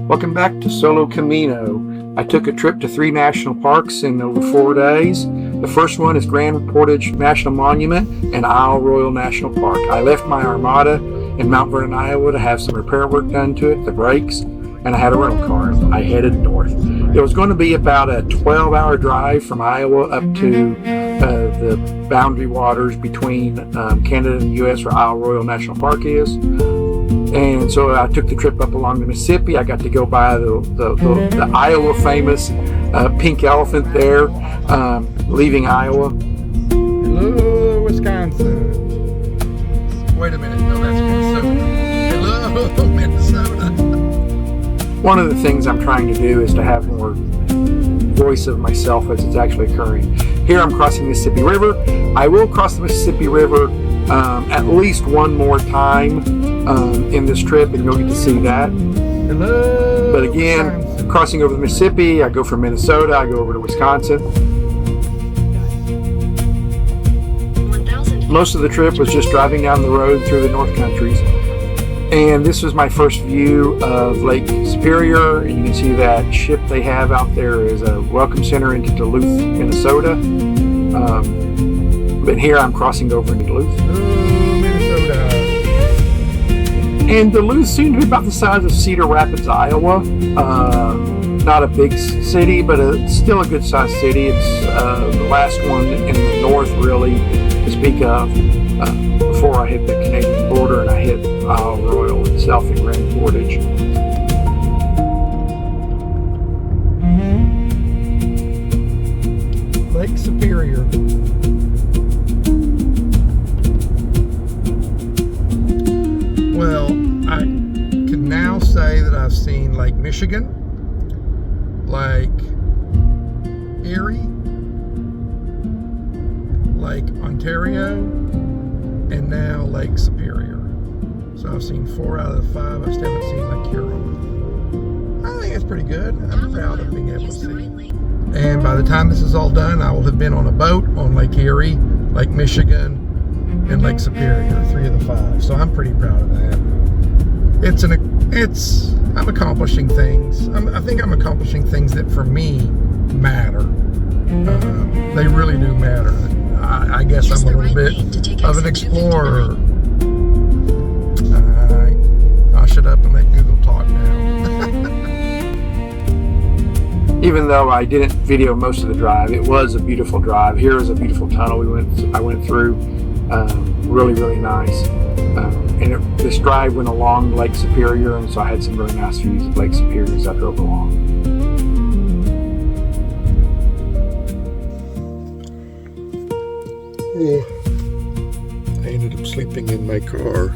Welcome back to Solo Camino. I took a trip to 3 national parks in over 4 days. The first one is Grande Portage National Monument and Isle Royale National Park. I left my Armada in Mount Vernon, Iowa to have some repair work done to it, the brakes, and I had a rental car. I headed north. It was going to be about a 12-hour drive from Iowa up to the boundary waters between Canada and the U.S. where Isle Royale National Park is. And so I took the trip up along the Mississippi. I got to go by the Iowa famous pink elephant there, leaving Iowa. Hello, Wisconsin. Wait a minute, no, that's Minnesota. Hello, Minnesota. One of the things I'm trying to do is to have more voice of myself as it's actually occurring. Here I'm crossing the Mississippi River. I will cross the Mississippi River at least one more time in this trip, and you'll get to see that. Hello. But again, Wisconsin. Crossing over the Mississippi, I go from Minnesota, I go over to Wisconsin. Most of the trip was just driving down the road through the North Countries. And this was my first view of Lake Superior, and you can see that ship they have out there is a welcome center into Duluth, Minnesota. But here I'm crossing over into Duluth. Oh, Minnesota. And Duluth seemed to be about the size of Cedar Rapids, Iowa. Not a big city, but still a good sized city. It's the last one in the north, really, to speak of, before I hit the Canadian border and I hit Isle Royale itself in Grande Portage. Lake Superior. Well, I can now say that I've seen Lake Michigan, Lake Erie, Lake Ontario, and now Lake Superior. So I've seen 4 out of the 5. I still haven't seen Lake Huron. I think it's pretty good. I'm proud of being able to see. And by the time this is all done, I will have been on a boat on Lake Erie, Lake Michigan, and Lake Superior, 3 of the 5. So I'm pretty proud of that. I'm accomplishing things. I think I'm accomplishing things that for me matter. They really do matter. I guess I'm a little bit of an explorer. I'll shut up and let Google talk now. Even though I didn't video most of the drive, it was a beautiful drive. Here is a beautiful tunnel I went through. Really, really nice. And this drive went along Lake Superior, and so I had some really nice views of Lake Superior as I drove along. I ended up sleeping in my car.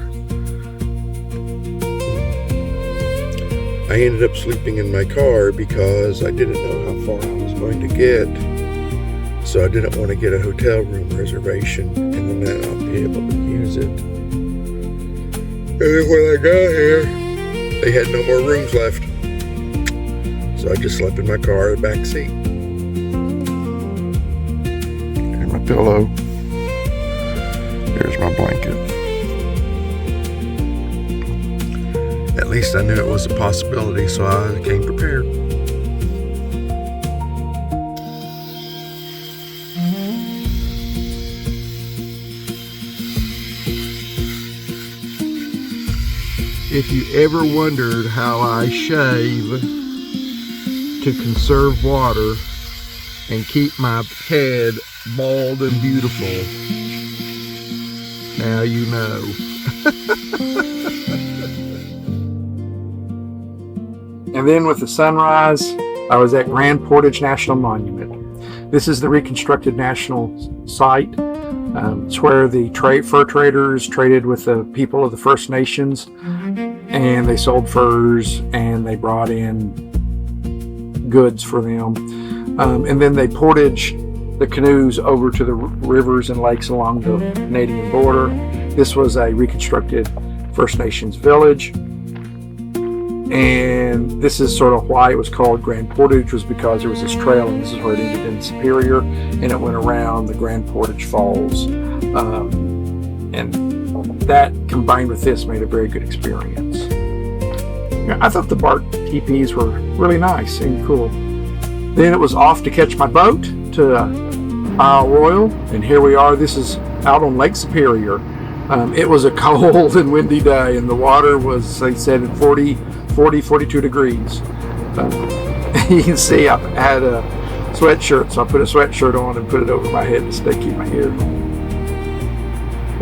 Because I didn't know how far I was going to get. So I didn't want to get a hotel room reservation and then not be able to use it. And then when I got here, they had no more rooms left. So I just slept in my car in the back seat. Here's my pillow. Here's my blanket. At least I knew it was a possibility, so I came prepared. If you ever wondered how I shave to conserve water and keep my head bald and beautiful, now you know. And then with the sunrise, I was at Grande Portage National Monument. This is the reconstructed national site. It's where the fur traders traded with the people of the First Nations, and they sold furs and they brought in goods for them. And then they portaged the canoes over to the rivers and lakes along the Canadian border. This was a reconstructed First Nations village. And this is sort of why it was called Grande Portage, was because there was this trail, and this is where it ended in Superior, and it went around the Grande Portage Falls. And that combined with this made a very good experience. I thought the bark teepees were really nice and cool. Then it was off to catch my boat to Isle Royale, and here we are. This is out on Lake Superior. It was a cold and windy day, and the water was, they said, at 42 degrees. You can see I had a sweatshirt, so I put a sweatshirt on and put it over my head to keep my hair warm.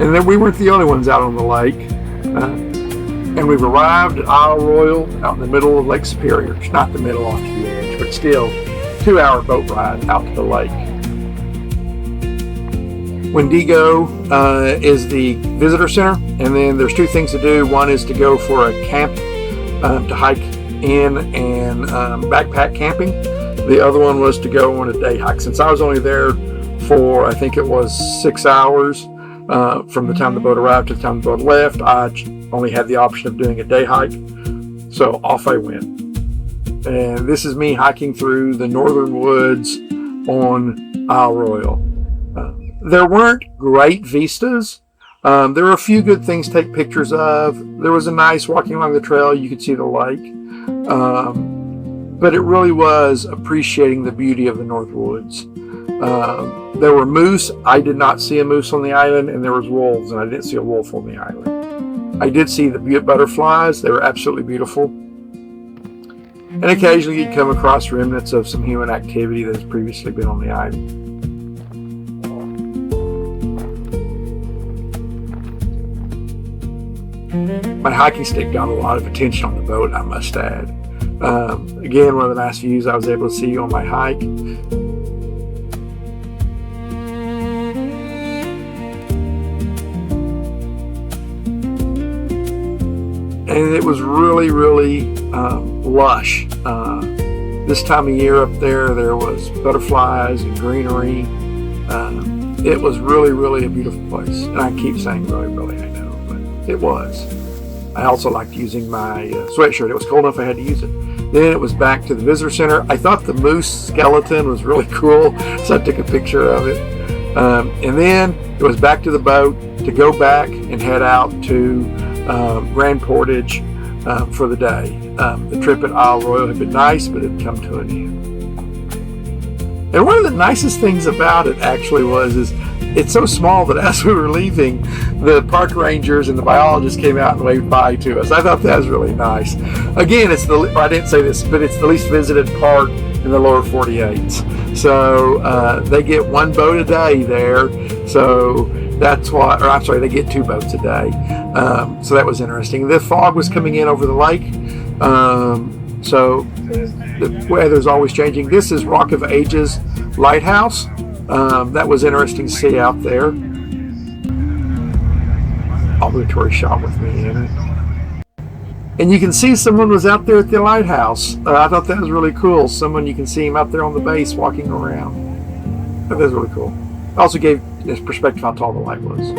And then we weren't the only ones out on the lake. And we've arrived at Isle Royale out in the middle of Lake Superior. It's not the middle, off to the edge, but still 2-hour boat ride out to the lake. Wendigo is the visitor center, and then there's 2 things to do. One is to go for a camp, to hike in and backpack camping. The other one was to go on a day hike. Since I was only there for, I think it was 6 hours, from the time the boat arrived to the time the boat left, I only had the option of doing a day hike. So off I went. And this is me hiking through the northern woods on Isle Royale. There weren't great vistas. There were a few good things to take pictures of. There was a nice walking along the trail. You could see the lake. But it really was appreciating the beauty of the North Woods. There were moose. I did not see a moose on the island, and there was wolves, and I didn't see a wolf on the island. I did see the butterflies. They were absolutely beautiful. And occasionally you'd come across remnants of some human activity that has previously been on the island. My hiking stick got a lot of attention on the boat, I must add. Again, one of the nice views I was able to see on my hike. And it was really, really lush. This time of year up there was butterflies and greenery. It was really, really a beautiful place. And I keep saying really, really, I know, but it was. I also liked using my sweatshirt. It was cold enough I had to use it. Then it was back to the visitor center. I thought the moose skeleton was really cool, so I took a picture of it. And then it was back to the boat to go back and head out to Grande Portage for the day. The trip at Isle Royale had been nice, but it had come to an end. And one of the nicest things about it actually is it's so small that as we were leaving, the park rangers and the biologists came out and waved bye to us. I thought that was really nice. Again, I didn't say this, but it's the least visited park in the lower 48s. So they get 1 boat a day there. So that's why, or I'm sorry, they get 2 boats a day. So that was interesting. The fog was coming in over the lake. So the weather's always changing. This is Rock of Ages Lighthouse. That was interesting to see out there. Obligatory shot with me in it. And you can see someone was out there at the lighthouse. I thought that was really cool. You can see him out there on the base walking around. That was really cool. Also gave this perspective how tall the light was.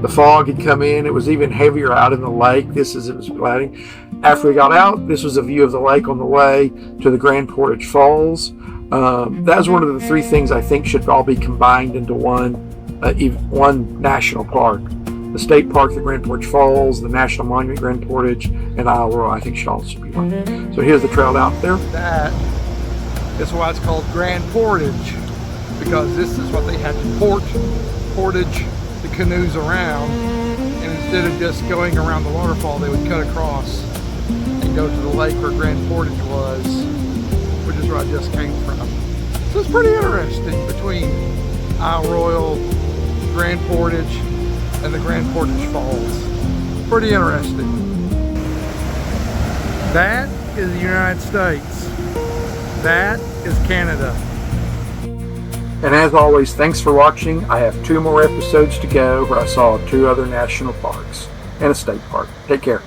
The fog had come in. It was even heavier out in the lake. It was gliding. After we got out, this was a view of the lake on the way to the Grande Portage Falls. That was one of the 3 things I think should all be combined into one national park. The state park, the Grande Portage Falls, the National Monument, Grande Portage, and Isle Royale, I think should also be one. So here's the trail out there. That is why it's called Grande Portage, because this is what they had to portage the canoes around, and instead of just going around the waterfall, they would cut across and go to the lake where Grande Portage was, which is where I just came from. So it's pretty interesting between Isle Royale, Grande Portage, and the Grande Portage Falls. Pretty interesting. That is the United States. That is Canada. And as always, thanks for watching. I have 2 more episodes to go where I saw 2 other national parks and a state park. Take care.